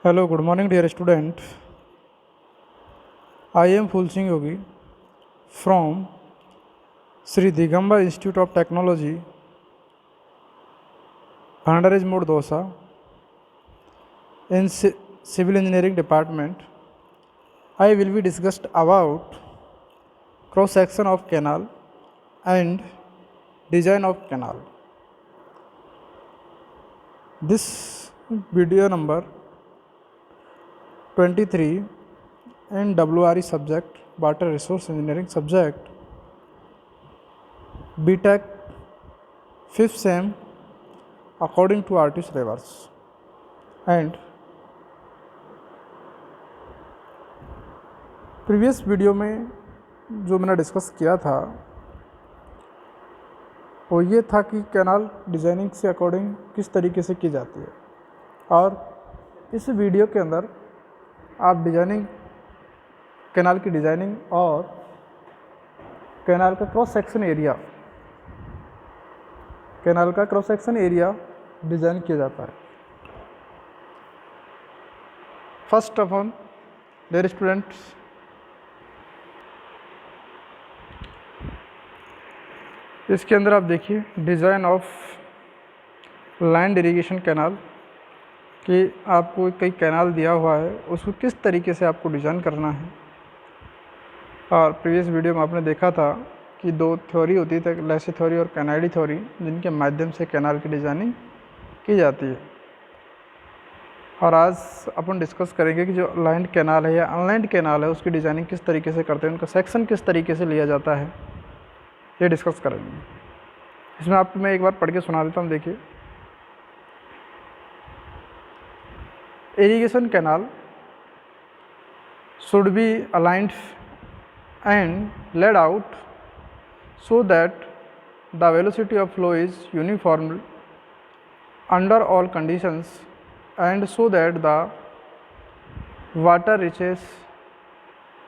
Hello, good morning, dear student. I am Phul Singh Yogi from Sri Digamba Institute of Technology, Bhandaraj Mode Dosa, in Civil Engineering Department. I will be discussed about cross section of canal and design of canal. This video number 23 and WRE subject, Water Resource Engineering subject, BTech 5th sem according to RT syllabus. And previous video में जो मैंने discuss किया था वो ये था कि canal designing से अकॉर्डिंग किस तरीके से की जाती है, और इस वीडियो के अंदर आप डिज़ाइनिंग कैनाल की डिज़ाइनिंग और कैनाल का क्रॉस सेक्शन एरिया डिज़ाइन किया जाता है। First of all dear students, इसके अंदर आप देखिए design of land irrigation canal कि आपको कई कैनाल दिया हुआ है, उसको किस तरीके से आपको डिज़ाइन करना है। और प्रीवियस वीडियो में आपने देखा था कि दो थ्योरी होती है, लेसी थ्योरी और कैनाडी थ्योरी, जिनके माध्यम से कैनाल की डिज़ाइनिंग की जाती है। और आज अपन डिस्कस करेंगे कि जो लाइन्ड कैनाल है या अनलाइन्ड कैनाल है उसकी डिज़ाइनिंग किस तरीके से करते हैं, उनका सेक्शन किस तरीके से लिया जाता है, ये डिस्कस करेंगे। इसमें आपको मैं एक बार पढ़ के सुना देता हूँ। देखिए, irrigation canal should be aligned and laid out so that the velocity of flow is uniform under all conditions and so that the water reaches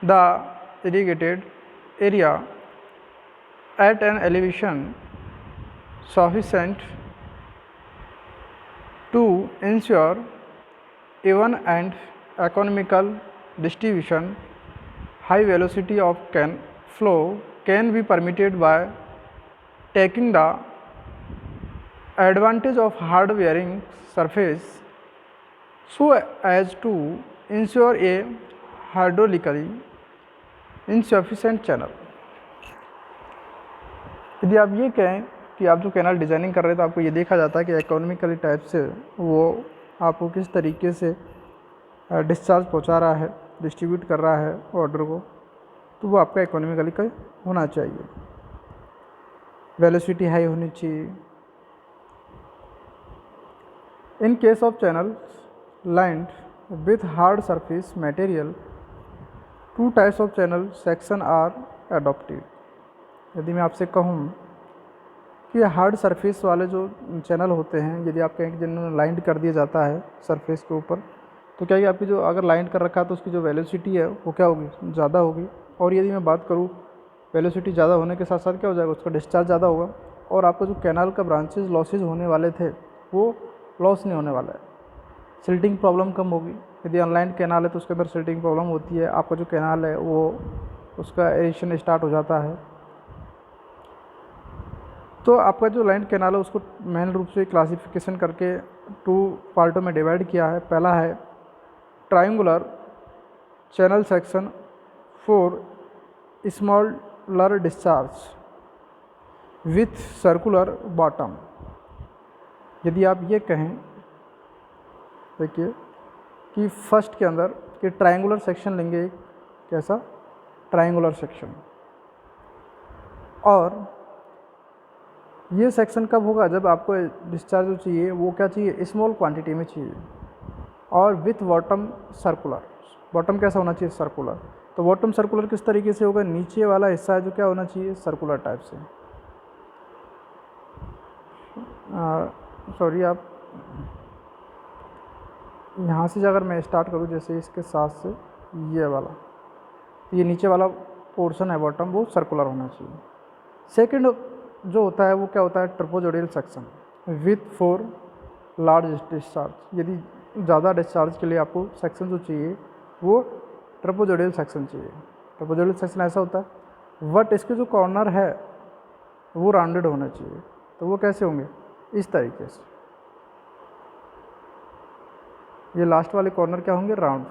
the irrigated area at an elevation sufficient to ensure even and economical distribution. High velocity of flow can be permitted by taking the advantage of hard wearing surface so as to ensure a hydraulically insufficient channel. यदि आप ये कहें कि आप जो canal designing कर रहे हैं तो आपको ये देखा जाता है कि इकोनॉमिकली टाइप से वो आपको किस तरीके से डिस्चार्ज पहुंचा रहा है, डिस्ट्रीब्यूट कर रहा है वाटर को, तो वो आपका इकोनॉमिकली का होना चाहिए, वेलोसिटी हाई होनी चाहिए। In case of channels lined with hard surface material, two types of channel section are adopted. यदि मैं आपसे कहूँ कि हार्ड सरफेस वाले जो चैनल होते हैं, यदि आप कहें कि जिन्होंने लाइंड कर दिया जाता है सरफेस के ऊपर, तो क्या है कि आपकी जो अगर लाइंड कर रखा है तो उसकी जो वेलोसिटी है वो क्या होगी, ज़्यादा होगी। और यदि मैं बात करूँ वेलोसिटी ज़्यादा होने के साथ साथ क्या हो जाएगा, उसका डिस्चार्ज ज़्यादा होगा, और आपका जो कैनाल का ब्रांचेज लॉसेज होने वाले थे वो लॉस नहीं होने वाला है। सिल्टिंग प्रॉब्लम कम होगी। यदि अनलाइंड कैनाल है तो उसके अंदर सिल्टिंग प्रॉब्लम होती है। आपका जो कैनाल है वो उसका एरेशन स्टार्ट हो जाता है। तो आपका जो लाइन कैनाल है उसको मेन रूप से क्लासिफिकेशन करके 2 पार्टों में डिवाइड किया है। पहला है triangular channel section for smaller discharge with circular bottom. यदि आप ये कहें, देखिए कि फर्स्ट के अंदर कि ट्रायंगुलर सेक्शन लेंगे, कैसा ट्रायंगुलर सेक्शन, और ये सेक्शन कब होगा, जब आपको डिस्चार्ज जो चाहिए वो क्या चाहिए, स्मॉल क्वांटिटी में चाहिए, और विथ बॉटम सर्कुलर। बॉटम कैसा होना चाहिए, सर्कुलर। तो बॉटम सर्कुलर किस तरीके से होगा, नीचे वाला हिस्सा है जो क्या होना चाहिए, सर्कुलर टाइप से। सॉरी, आप यहाँ से अगर मैं स्टार्ट करूँ, जैसे इसके साथ से ये वाला, ये नीचे वाला पोर्शन है बॉटम, वो सर्कुलर होना चाहिए। सेकंड जो होता है वो क्या होता है, ट्रपोजोडियल सेक्शन विथ 4 लार्ज डिस्चार्ज। यदि ज़्यादा डिस्चार्ज के लिए आपको सेक्शन जो चाहिए वो ट्रापेजोइडल सेक्शन चाहिए। ट्रापेजोइडल सेक्शन ऐसा होता है बट इसके जो कॉर्नर है वो राउंडेड होना चाहिए। तो वो कैसे होंगे? इस तरीके से, ये लास्ट वाले कॉर्नर क्या होंगे? राउंड।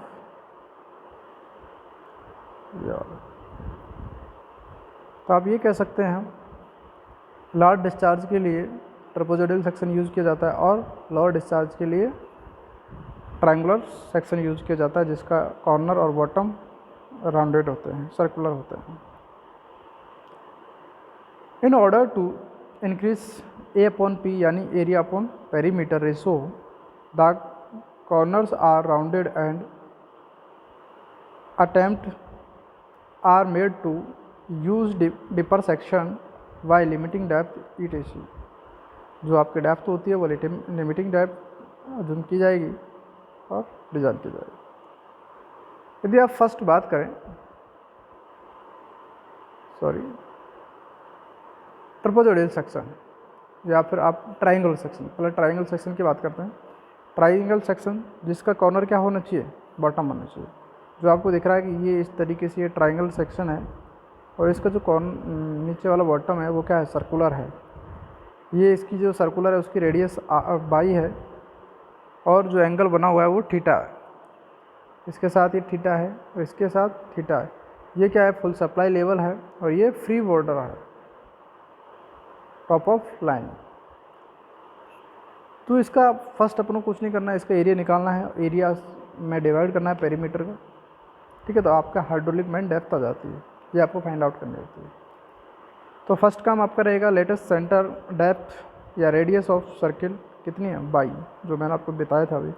तो आप ये कह सकते हैं लार्ज डिस्चार्ज के लिए ट्रापेजोइडल सेक्शन यूज़ किया जाता है और लोअर डिस्चार्ज के लिए ट्रायंगुलर सेक्शन यूज़ किया जाता है जिसका कॉर्नर और बॉटम राउंडेड होते हैं, सर्कुलर होते हैं। In order to increase A upon P यानी area upon perimeter ratio, the corners are rounded and attempts are made to use deeper section by limiting depth ETC। जो आपकी depth होती है वो लिमिटिंग डेप्थ अज्यूम की जाएगी और design की जाएगी। यदि आप फर्स्ट बात करें ट्रापेजोइडल सेक्शन या फिर आप ट्रायंगल सेक्शन, पहले ट्रायंगल सेक्शन की बात करते हैं। ट्रायंगल सेक्शन जिसका कॉर्नर क्या होना चाहिए? बॉटम होना चाहिए। जो आपको दिख रहा है कि ये इस तरीके से ये ट्रायंगल सेक्शन है और इसका जो नीचे वाला बॉटम है वो क्या है? सर्कुलर है। ये इसकी जो सर्कुलर है उसकी रेडियस बाई है और जो एंगल बना हुआ है वो थीटा है। इसके साथ ये थीटा है और इसके साथ थीटा है। ये क्या है? फुल सप्लाई लेवल है और ये फ्री बॉर्डर है, टॉप ऑफ लाइन। तो इसका फर्स्ट अपन को कुछ नहीं करना है, इसका एरिया निकालना है, एरिया में डिवाइड करना है पेरीमीटर का, ठीक है। तो आपका हाइड्रोलिक मेन डेप्थ आ जाती है, ये आपको फाइंड आउट करनी होती है। तो फर्स्ट काम आपका रहेगा लेटेस्ट सेंटर डेप्थ या रेडियस ऑफ सर्किल कितनी है? बाई, जो मैंने आपको बताया था अभी।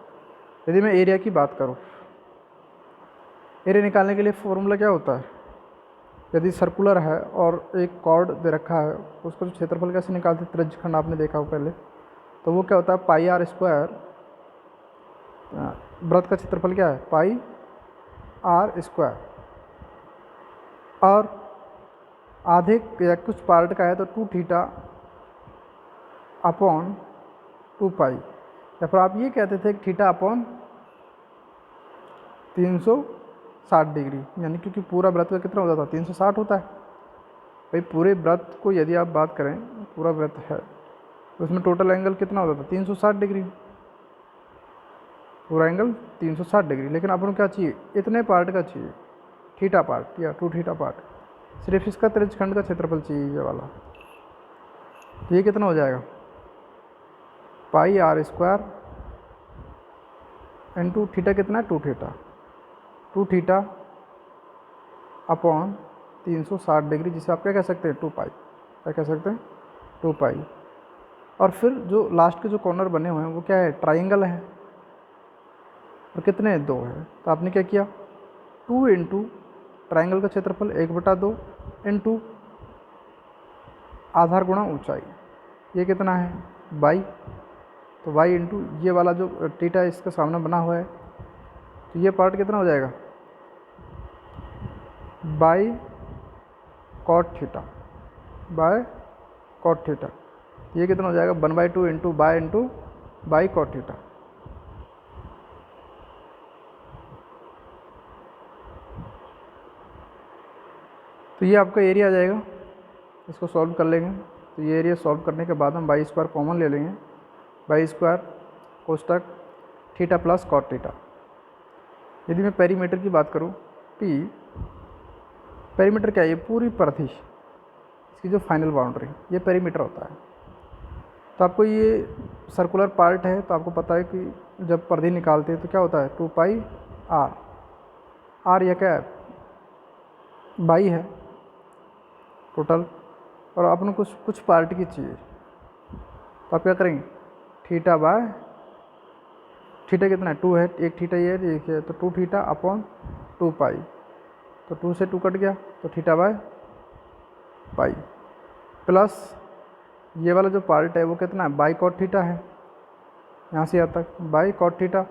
यदि मैं एरिया की बात करूँ, एरिया निकालने के लिए फॉर्मूला क्या होता है? यदि सर्कुलर है और एक कॉर्ड दे रखा है, उसका जो क्षेत्रफल कैसे निकालते हैं? त्रिज्यखंड आपने देखा हो पहले, तो वो क्या होता है? पाई आर स्क्वायर। वृत्त का क्षेत्रफल क्या है? पाई आर स्क्वायर। और आधे या कुछ पार्ट का है तो 2 थीटा अपॉन 2 पाई, या फिर आप ये कहते थे थीटा अपॉन 360 डिग्री, यानी क्योंकि पूरा वृत्त का कितना होता था? 360 होता है। भाई पूरे वृत्त को यदि आप बात करें, पूरा वृत्त है तो उसमें टोटल एंगल कितना होता था? 360 डिग्री। पूरा एंगल 360 डिग्री। लेकिन अपन को क्या चाहिए? इतने पार्ट का चाहिए, थीटा पार्ट या 2 थीटा पार्ट। सिर्फ इसका त्रिज्यखंड का क्षेत्रफल चाहिए, ये वाला। तो ये कितना हो जाएगा? पाई आर स्क्वायर इंटू थीटा कितना है? 2 थीटा। 2 थीटा अपॉन 360 डिग्री, जिसे आप क्या कह सकते हैं? 2 पाई। क्या कह सकते हैं? 2 पाई। और फिर जो लास्ट के जो कॉर्नर बने हुए हैं वो क्या है? ट्राइंगल है। और कितने? 2 है। तो आपने क्या किया? 2 इंटू ट्राइंगल का क्षेत्रफल 1/2 इंटू आधार गुणा ऊंचाई, ये कितना है? बाई। तो वाई इंटू ये वाला जो थीटा इसके सामने बना हुआ है, तो ये पार्ट कितना हो जाएगा? By cot theta, by cot theta. ये कितना हो जाएगा? 1/2 इंटू बाई कॉट थीटा। तो ये आपका एरिया आ जाएगा। इसको सॉल्व कर लेंगे। तो ये एरिया सॉल्व करने के बाद हम बाई स्क्वायर कॉमन ले लेंगे। बाई स्क्वायर कोष्टक थीटा प्लस कॉट थीटा। यदि मैं पेरीमीटर की बात करूँ, पी पेरीमीटर क्या है? ये पूरी परिधि, इसकी जो फाइनल बाउंड्री, ये पेरीमीटर होता है। तो आपको ये सर्कुलर पार्ट है, तो आपको पता है कि जब परिधि निकालते हैं तो क्या होता है? 2 पाई आर। आर यह क्या है? बाई है टोटल, और अपन को कुछ पार्ट की चाहिए, तो आप क्या करेंगे? थीटा बाय थीटा कितना है? 2 है, एक थीटा ये है, एक है, तो 2 थीटा अपॉन 2 पाई। तो 2 से 2 कट गया, तो थीटा बाय पाई प्लस ये वाला जो पार्ट है वो कितना है? बाई कॉट थीटा है, यहाँ से यहाँ तक बाई कॉट थीटा।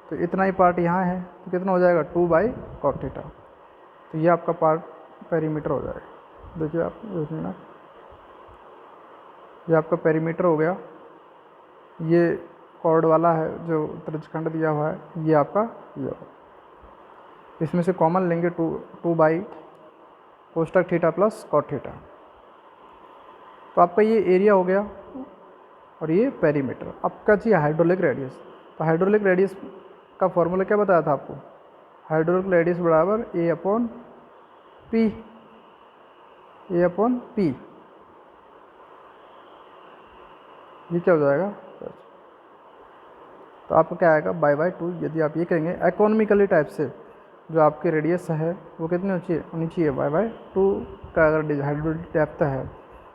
तो इतना ही पार्ट यहाँ है, तो कितना हो जाएगा? 2 बाई कॉट थीटा। तो ये आपका पार्ट पेरीमीटर हो जाएगा। देखिए आप, एक मिनट, ये आपका पेरीमीटर हो गया। ये कॉर्ड वाला है जो त्रिज्यखंड दिया हुआ है, ये आपका ये होगा। इसमें से कॉमन लेंगे 2 बाई कोष्टक थीटा प्लस कॉट थीटा, तो आपका ये एरिया हो गया और ये पेरीमीटर। आपका चाहिए हाइड्रोलिक रेडियस, तो हाइड्रोलिक रेडियस का फॉर्मूला क्या बताया था आपको, हाइड्रोलिक रेडियस बराबर ए अपॉन पी, ये क्या हो जाएगा, तो आपको क्या आएगा बाई 2। यदि आप ये कहेंगे इकोनॉमिकली टाइप से जो आपकी रेडियस है वो कितनी होनी चाहिए बाई 2 का, अगर हाइड्रोलिक डेप्थ है,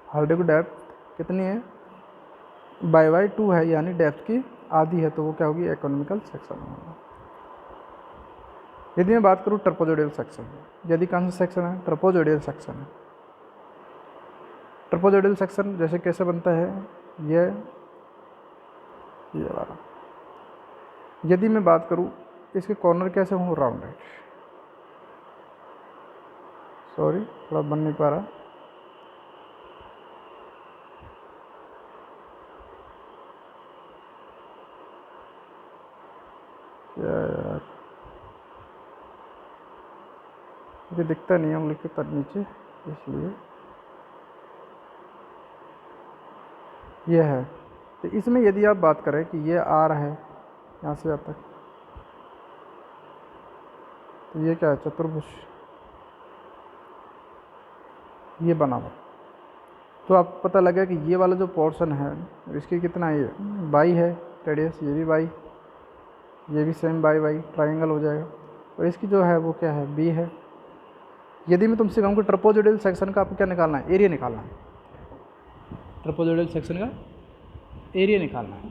हाइड्रोलिक डेप्थ कितनी है बाई 2 है, यानी डेप्थ की आधी है, तो वो क्या होगी इकोनॉमिकल सेक्शन होगा। यदि मैं बात करूँ ट्रपोजोइडल सेक्शन, यदि कौन सा सेक्शन है, ट्रपोजोइडल सेक्शन है। ट्रपोजोइडल सेक्शन जैसे कैसे बनता है, ये वाला। यदि मैं बात करूँ इसके कॉर्नर कैसे हों, राउंडेड, सॉरी थोड़ा बन नहीं पा रहा, यार मुझे दिखता नहीं है उंगली के तर नीचे, इसलिए ये है। तो इसमें यदि आप बात करें कि ये आर है यहाँ से यहाँ तक, तो ये क्या है चतुर्भुज, ये बना हुआ, तो आपको पता लगा कि ये वाला जो पोर्शन है इसकी कितना ये बाई है रेडियस, ये भी बाई, ये भी सेम बाई ट्राइंगल हो जाएगा, और इसकी जो है वो क्या है बी है। यदि मैं तुमसे कहूँ कि ट्रपोजोइडल सेक्शन का आपको क्या निकालना है, एरिया निकालना है, ट्रपोजोइडल सेक्शन का एरिया निकालना है,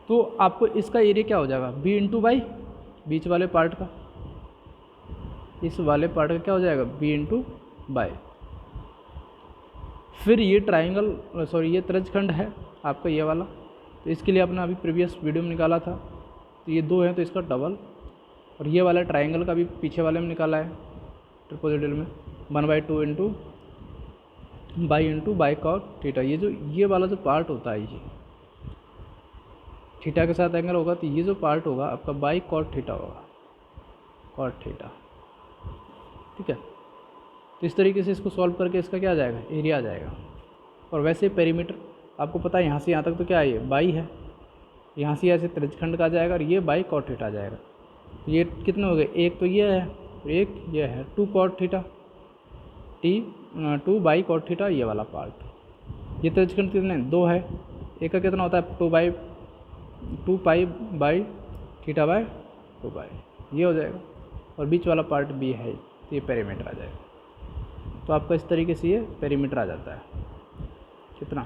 तो आपको इसका एरिया क्या हो जाएगा बी इंटू बाई, बीच वाले पार्ट का, इस वाले पार्ट का क्या हो जाएगा बी इंटू बाई। फिर ये ट्राइंगल सॉरी ये त्रिज्यखंड है आपका ये वाला, तो इसके लिए आपने अभी प्रीवियस वीडियो में निकाला था, तो ये 2 है तो इसका डबल, और ये वाला ट्राइंगल का भी पीछे वाले में निकाला है ट्रपोजोइडल में 1/2 इंटू बाई कॉट थीटा। ये जो ये वाला जो पार्ट होता है ये थीटा के साथ एंगल होगा, तो ये जो पार्ट होगा आपका बाई कॉट थीटा होगा, कॉट थीटा, ठीक है। तो इस तरीके से इसको सॉल्व करके इसका क्या आ जाएगा एरिया आ जाएगा। और वैसे पेरीमीटर आपको पता है यहाँ से यहाँ तक तो क्या है ये बाई है, यहाँ से ऐसे त्रिज्यखंड का आ जाएगा, और ये बाई कॉट थीटा आ जाएगा। ये कितने हो गए, एक तो ये है, एक ये है 2 cot theta, 2 by cot theta, ये वाला पार्ट। ये त्रिज्यखंड कितने 2 है, एक का कितना होता है 2 pi by theta by 2 by, ये हो जाएगा, और बीच वाला पार्ट बी है, ये पेरीमीटर आ जाएगा। तो आपका इस तरीके से ये पेरीमीटर आ जाता है, कितना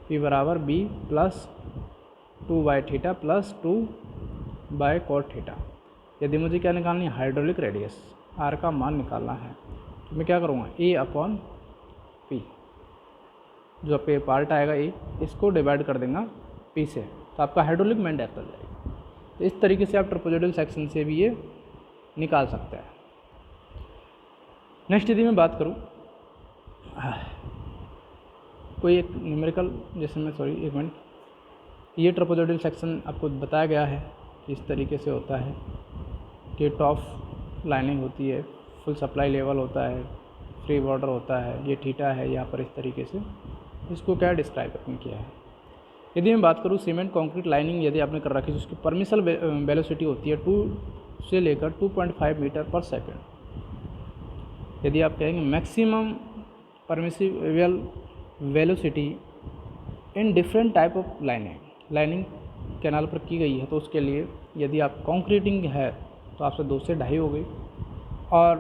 पी बराबर B plus 2 by theta plus 2 by cot theta. यदि मुझे क्या निकालनी है हाइड्रोलिक रेडियस आर का मान निकालना है, तो मैं क्या करूँगा ए अपॉन पी, जो पे पार्ट आएगा ए, इसको डिवाइड कर देंगे पी से, तो आपका हाइड्रोलिक मेन डेप्थ आ जाएगा। तो इस तरीके से आप ट्रपोजोइडल सेक्शन से भी ये निकाल सकते हैं। नेक्स्ट यदि मैं बात करूँ कोई एक न्यूमेरिकल, जैसे मैं सॉरी एक मिनट, ये ट्रपोजोइडल सेक्शन आपको बताया गया है कि इस तरीके से होता है कि टॉप लाइनिंग होती है, फुल सप्लाई लेवल होता है, फ्री बॉर्डर होता है, ये थीटा है यहाँ पर, इस तरीके से इसको क्या डिस्क्राइब आपने किया है। यदि मैं बात करूँ सीमेंट कंक्रीट लाइनिंग यदि आपने कर रखी है, जिसकी परमिशनल वेलोसिटी होती है 2 से लेकर 2.5 मीटर पर सेकेंड। यदि आप कहेंगे maximum permissible velocity in different type of lining canal पर की गई है, तो उसके लिए यदि आप कंक्रीटिंग है तो आपसे 2 से 2.5 हो गई, और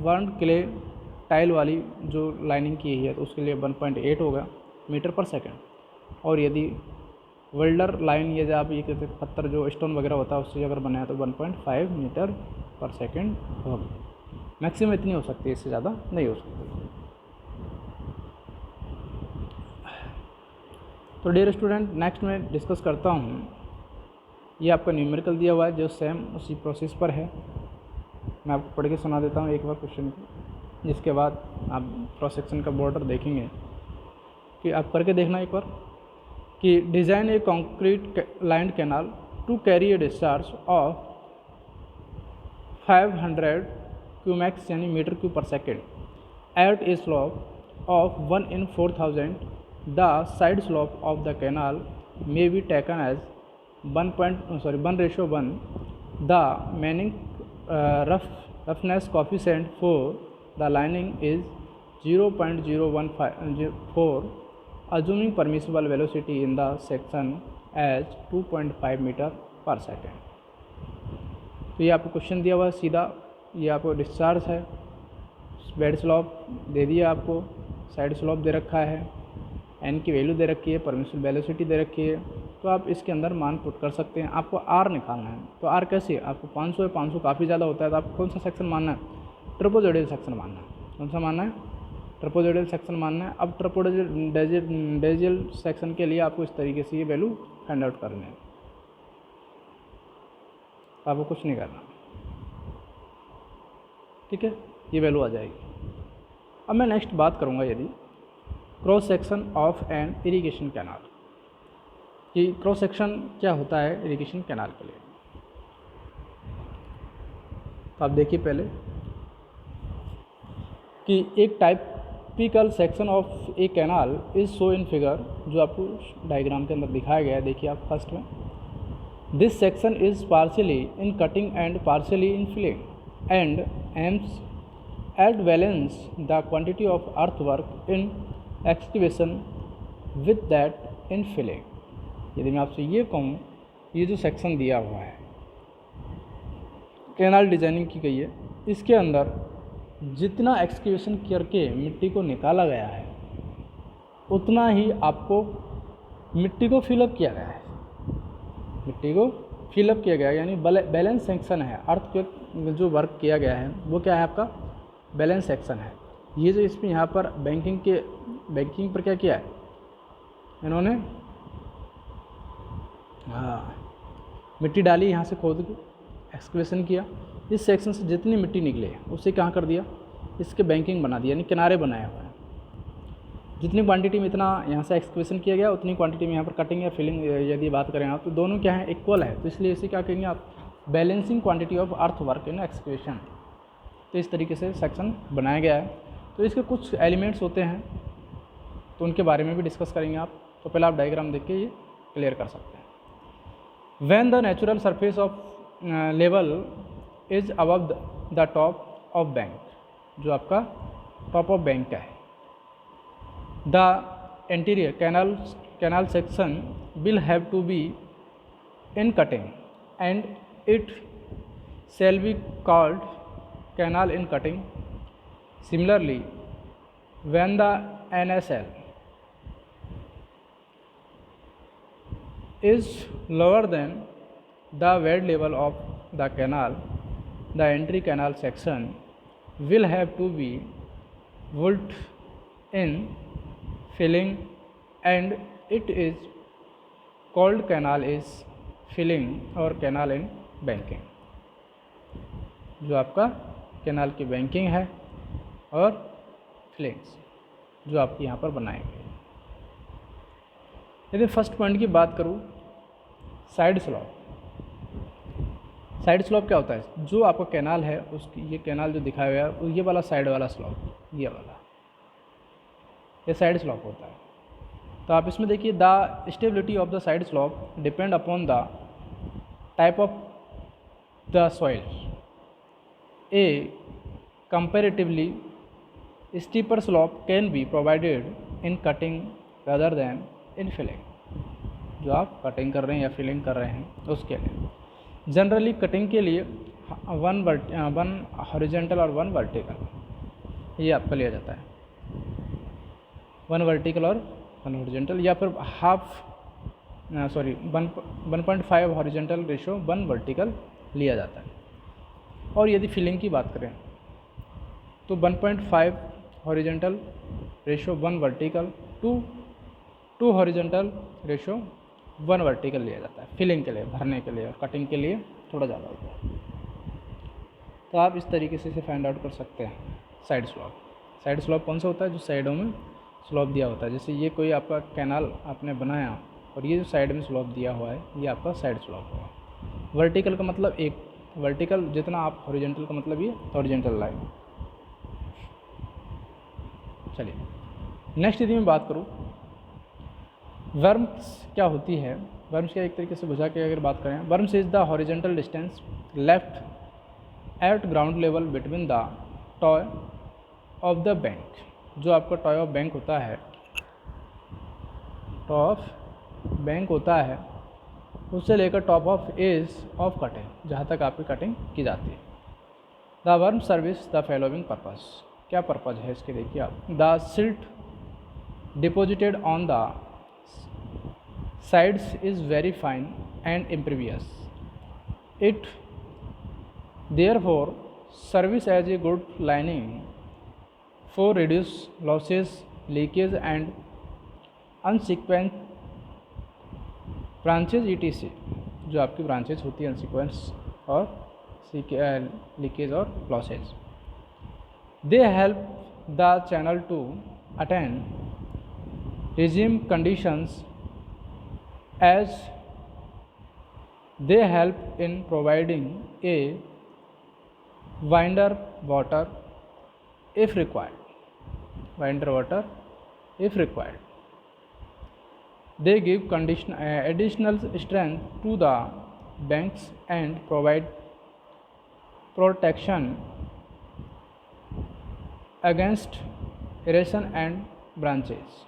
वन क्ले टाइल वाली जो लाइनिंग की है तो उसके लिए 1.8 होगा मीटर पर सेकेंड। और यदि वेल्डर लाइन ये जो आप ये कहते पत्थर जो स्टोन वगैरह होता है उससे अगर बनाया तो 1.5 मीटर पर सेकेंड होगी। मैक्सिमम इतनी हो सकती है, इससे ज़्यादा नहीं हो सकती। तो डियर स्टूडेंट, नेक्स्ट मैं डिस्कस करता हूँ, ये आपका न्यूमेरिकल दिया हुआ है जो सेम उसी प्रोसेस पर है। मैं आपको पढ़ के सुना देता हूँ एक बार क्वेश्चन को, जिसके बाद आप क्रॉस सेक्शन का बॉर्डर देखेंगे कि आप करके देखना एक बार। कि design a concrete lined canal to carry a discharge of 500 cumecs यानी मीटर क्यूब पर second at a slope of 1 in 4000. The side slope of the canal may be taken as 1:1. The meaning roughness coefficient for the lining is 0.014, assuming permissible velocity in the section as 2.5 metre पर second. तो ये आपको question दिया हुआ है सीधा, ये आपको डिस्चार्ज है, बेड स्लॉप दे दिया आपको, साइड स्लॉप दे रखा है, एन की वैल्यू दे रखी है, परमिसिबल वेलोसिटी दे रखी है. तो आप इसके अंदर मान पुट कर सकते हैं. आपको आर निकालना है. तो आर कैसे? आपको 500 है, 500 काफ़ी ज़्यादा होता है, तो आपको कौन सा सेक्शन मानना है? ट्रोपोजोइडल सेक्शन मानना है. कौन सा मानना है? ट्रोपोजोइडल सेक्शन मानना है. अब ट्रोपोजोइडल सेक्शन के लिए आपको इस तरीके से ये वैल्यू फाइंड आउट करनी है. आपको कुछ नहीं करना, ठीक है, ये वैल्यू आ जाएगी. अब मैं नेक्स्ट बात करूँगा यदि cross section of an irrigation canal, कि क्रॉस सेक्शन क्या होता है इरिगेशन कैनाल के लिए. तो आप देखिए पहले कि एक typical section of A canal is show in figure, जो आपको डायग्राम के अंदर दिखाया गया है. देखिए आप फर्स्ट में, this section is partially in cutting and partially in filling and aims at balance the quantity of earthwork in excavation with that in filling. यदि मैं आपसे ये कहूँ, ये जो सेक्शन दिया हुआ है, कैनाल डिजाइनिंग की गई है, इसके अंदर जितना एक्सकवेशन करके मिट्टी को निकाला गया है उतना ही आपको मिट्टी को फिलअप किया गया है. मिट्टी को फिलअप किया गया है, यानी बैलेंस सेक्शन है. अर्थ के जो वर्क किया गया है वो क्या है? आपका बैलेंस सेक्शन है. ये जो इसमें यहाँ पर बैंकिंग पर क्या किया है इन्होंने? मिट्टी डाली, यहाँ से खोद के एक्सकवेशन किया, इस सेक्शन से जितनी मिट्टी निकले उसे कहाँ कर दिया? इसके बैंकिंग बना दिया, यानी किनारे बनाए हुए हैं. जितनी क्वांटिटी में इतना यहाँ से एक्सकवेशन किया गया, उतनी क्वांटिटी में यहाँ पर कटिंग या फिलिंग यदि बात करें आप, तो दोनों क्या है? इक्वल है. तो इसलिए इसे क्या कहेंगे आप? Balancing quantity of earth work in excavation. तो इस तरीके से सेक्शन बनाया गया है. तो इसके कुछ एलिमेंट्स होते हैं, तो उनके बारे में भी डिस्कस करेंगे आप. तो पहले आप डायग्राम देख के ये क्लियर कर सकते हैं. When the natural surface of level is above the top of bank, जो आपका टॉप ऑफ बैंक का है, the interior canal section will have to be in cutting and it shall be called canal in cutting. Similarly, when the NSL is lower than the bed level of the canal, the entry canal section will have to be built in filling and it is called canal is filling or canal in banking. जो आपका canal की banking है और fillings जो आपके यहाँ पर बनाए गए. यदि फर्स्ट पॉइंट की बात करूँ, साइड स्लॉप. साइड स्लॉप क्या होता है? जो आपका कैनाल है उसकी, ये कैनाल जो दिखाया गया है, ये वाला साइड वाला स्लॉप, ये वाला, ये साइड स्लॉप होता है. तो आप इसमें देखिए, the stability of the side slope depend upon the type of the soil. A comparatively steeper slope can be provided in cutting rather than in filling. जो आप कटिंग कर रहे हैं या फिलिंग कर रहे हैं उसके लिए जनरली कटिंग के लिए वन हॉरिजॉन्टल और वन वर्टिकल ये आपका लिया जाता है. वन वर्टिकल और वन हॉरिजॉन्टल, या फिर 1.5 हॉरिजॉन्टल रेशो 1 वर्टिकल लिया जाता है. और यदि फिलिंग की बात करें तो 1.5 horizontal ratio 1 vertical to 2 horizontal ratio 1 vertical लिया जाता है फिलिंग के लिए, भरने के लिए. और कटिंग के लिए थोड़ा ज़्यादा होता है. तो आप इस तरीके से इसे फाइंड आउट कर सकते हैं. साइड स्लॉप, साइड स्लॉप कौन सा होता है? जो साइडों में स्लॉप दिया होता है. जैसे ये कोई आपका कैनाल आपने बनाया और ये जो साइड में स्लोप दिया हुआ है ये आपका साइड स्लोप होगा। वर्टिकल का मतलब एक वर्टिकल जितना आप, हॉरिजॉन्टल का मतलब ये हॉरिजॉन्टल लाइन। चलिए नेक्स्ट यदि मैं बात करूँ वर्म्स क्या होती है, वर्म्स क्या एक तरीके से बुझा के अगर बात करें, worms is the horizontal distance left eight ground level between the toy of the bank. जो आपका टॉय ऑफ बैंक होता है, टॉप ऑफ बैंक होता है, उससे लेकर top of edge of cutting, जहाँ तक आपकी कटिंग की जाती है। The berm service the following purpose. क्या पर्पज है इसके, देखिए आप। The silt deposited on the sides is very fine and impervious. It therefore serves as a good lining for reduce losses, leakage and unsequenced branches etc. जो आपकी branches होती है अनसीक्वेंस और लीकेज और losses. They help the channel to attain regime conditions as they help in providing a winder water if required. They give additional strength to the banks and provide protection against erosion and branches.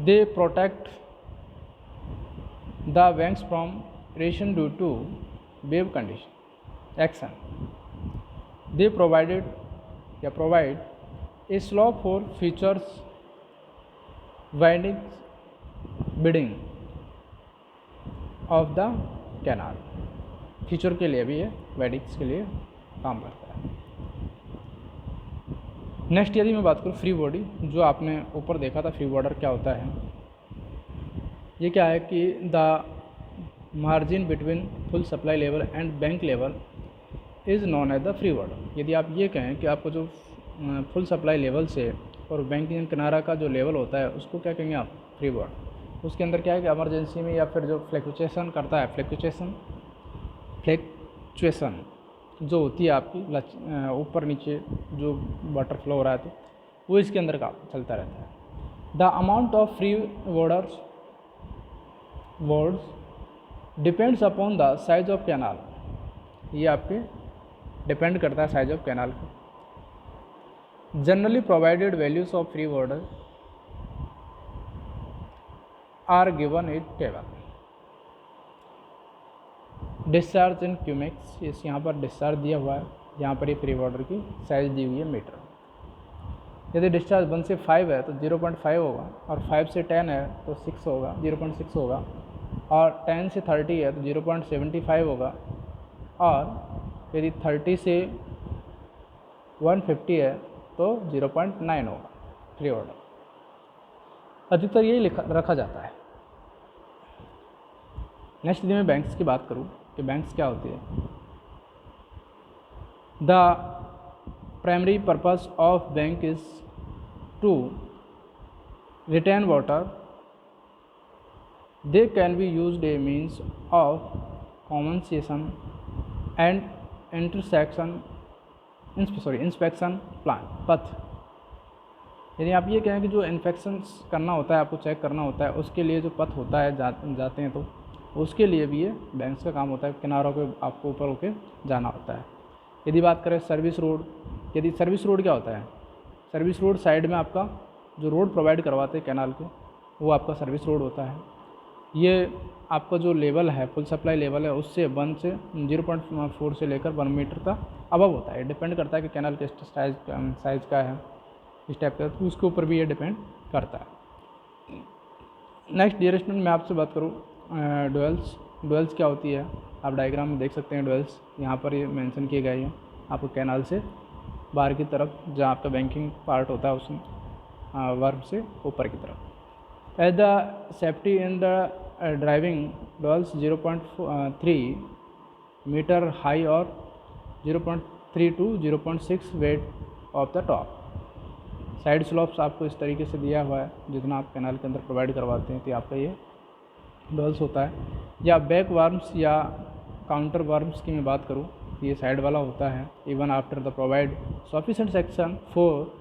They protect the banks from erosion due to wave condition action. They provide a slope for features winding bidding of the canal. Feature के लिए भी ये वाइडिंग्स के लिए काम करता है। Next यदि मैं बात करूँ फ्री बॉडी, जो आपने ऊपर देखा था फ्री बॉर्डर क्या होता है, ये क्या है कि the margin between full supply level and bank level is known as the free border. यदि आप ये कहें कि आपको जो फुल सप्लाई लेवल से और बैंकिंग किनारा का जो लेवल होता है उसको क्या कहेंगे आप, फ्री बॉर्डर। उसके अंदर क्या है कि इमरजेंसी में या फिर जो फ्लैक्चुएशन करता है, फ्लैक्चुएशन जो होती है आपकी ऊपर नीचे जो वाटर फ्लो हो रहा है तो वो इसके अंदर का चलता रहता है। The amount of free boards depends upon the size of canal. ये आपके डिपेंड करता है साइज ऑफ कैनाल पे। Generally provided values of free border are given in table. Discharge in cumecs, इस यहाँ पर डिस्चार्ज दिया हुआ है, यहाँ पर ये फ्री बॉर्डर की साइज दी हुई है मीटर। यदि डिस्चार्ज 1 से 5 है तो 0.5 होगा, और 5 से 10 है तो 6 होगा, 0.6 होगा, और 10 से 30 है तो 0.75 होगा, और यदि 30 से 150 है तो 0.9 होगा फ्री बॉर्डर। अधिकतर यही रखा जाता है। नेक्स्ट यदि मैं बैंक्स की बात करूँ कि बैंक्स क्या होती है, the primary purpose of bank is to retain water. They can be used a means of compensation and inspection plan path. यदि आप ये कहें कि जो इन्फेक्शंस करना होता है, आपको चेक करना होता है, उसके लिए जो पथ होता है जाते हैं तो उसके लिए भी ये बैंक्स का काम होता है, किनारों पे आपको ऊपर होके जाना होता है। यदि बात करें सर्विस रोड, यदि सर्विस रोड क्या होता है, सर्विस रोड साइड में आपका जो रोड प्रोवाइड करवाते हैं कैनाल के, वो आपका सर्विस रोड होता है। ये आपका जो लेवल है, फुल सप्लाई लेवल है, उससे 0.4 से लेकर 1 मीटर तक अबव होता है। डिपेंड करता है कि कैनाल के साइज का है, इस टाइप का, तो उसके ऊपर भी ये डिपेंड करता है। नेक्स्ट डियर स्टूडेंट, मैं आपसे बात करूँ डुएल्स क्या होती है। आप डायग्राम में देख सकते हैं डुएल्स, यहाँ पर ये मेंशन किए गए हैं। आपको कैनाल से बाहर की तरफ जहाँ आपका बैंकिंग पार्ट होता है उसमें वर्ब से ऊपर की तरफ। As the safety in the driving duels 0.3 metre high और 0.3 to 0.6 wet of the top. Side slopes आपको इस तरीके से दिया हुआ है, जितना आप कैनाल के अंदर प्रोवाइड करवाते हैं तो आपका ये बेल्स होता है। या बैक वार्म्स या काउंटर वार्म्स की मैं बात करूँ, ये साइड वाला होता है। Even after the provide sufficient section for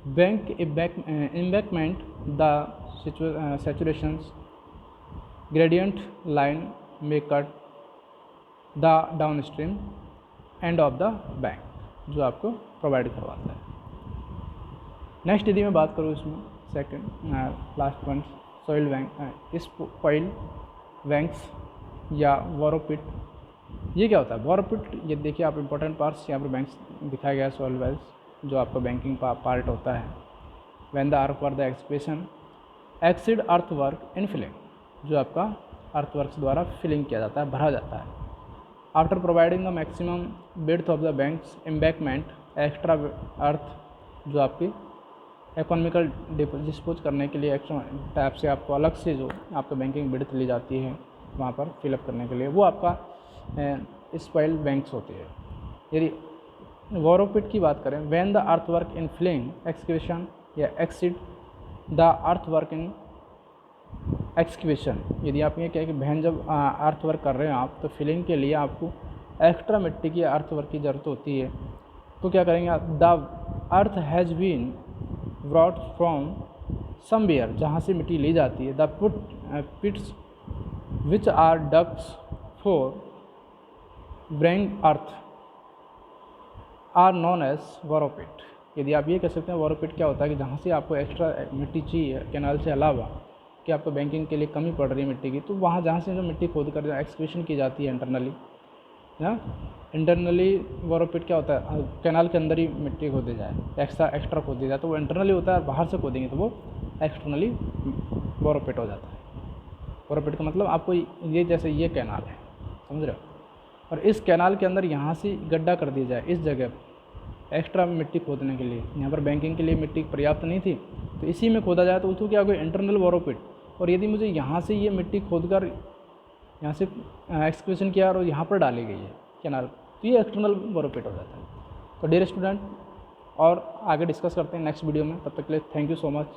bank embankment the saturations gradient line may cut the downstream end of the bank, जो आपको प्रोवाइड करवाता है। नेक्स्ट यदि मैं बात करूँ इसमें second last point soil bank, इस सॉइल बैंक्स या बोरोपिट, ये क्या होता है बोरोपिट? ये देखिए आप इंपॉर्टेंट पार्ट्स यहाँ पर बैंक्स दिखाया गया है, सॉइल वेल्स जो आपका बैंकिंग पार्ट होता है। When the earth work the expression exceed earthwork in filling, जो आपका अर्थवर्क्स द्वारा फिलिंग किया जाता है, भरा जाता है। After providing the maximum width of the banks embankment extra earth, जो आपकी इकोनॉमिकल डिस्पोज करने के लिए एक्स्ट्रा टाइप से आपको अलग से जो आपका बैंकिंग विड्थ ली जाती है वहाँ पर फिलअप करने के लिए, वो आपका स्पॉइल बैंक्स होती है। यदि बोरोपिट की बात करें, when the earthwork in filling excavation या exceed the earthwork in excavation, यदि आप ये कहें कि बहन जब अर्थवर्क कर रहे हैं आप, तो फिलिंग के लिए आपको एक्स्ट्रा मिट्टी की अर्थवर्क की ज़रूरत होती है। तो क्या करेंगे आप, the earth has been brought from somewhere, जहाँ से मिट्टी ली जाती है। The pits which are dug for bring earth are known as borrow pit. यदि आप ये कह सकते हैं बोरोपिट क्या होता है कि जहाँ से आपको एक्स्ट्रा मिट्टी चाहिए कैनाल से अलावा, कि आपको बैंकिंग के लिए कमी पड़ रही है मिट्टी की, तो वहाँ जहाँ से जो मिट्टी खोद कर एक्सक्वेशन की जाती है इंटरनली, ना इंटरनली बोरोपिट क्या होता है, कैनाल के अंदर ही मिट्टी खोदी जाए, एक्स्ट्रा खोदी जाए, तो वो इंटरनली होता है। बाहर से खोदेंगे तो वो एक्सटर्नली बोरोपिट हो जाता है। बोरोपिट का मतलब आपको ये जैसे ये कैनाल है, समझ रहे हो, और इस कैनाल के अंदर यहाँ से गड्ढा कर दिया जाए इस जगह एक्स्ट्रा मिट्टी खोदने के लिए। यहाँ पर बैंकिंग के लिए मिट्टी पर्याप्त नहीं थी, तो इसी में खोदा जाए तो उसको क्या होगा, इंटरनल बोरोपिट। और यदि मुझे यहाँ से ये मिट्टी खोदकर यहाँ से एक्सक्वेशन किया और यहाँ पर डाली गई है कैनाल, तो ये एक्सटर्नल बोरोपिट हो जाता है। तो डियर स्टूडेंट, और आगे डिस्कस करते हैं नेक्स्ट वीडियो में। तब तक के लिए थैंक यू सो मच।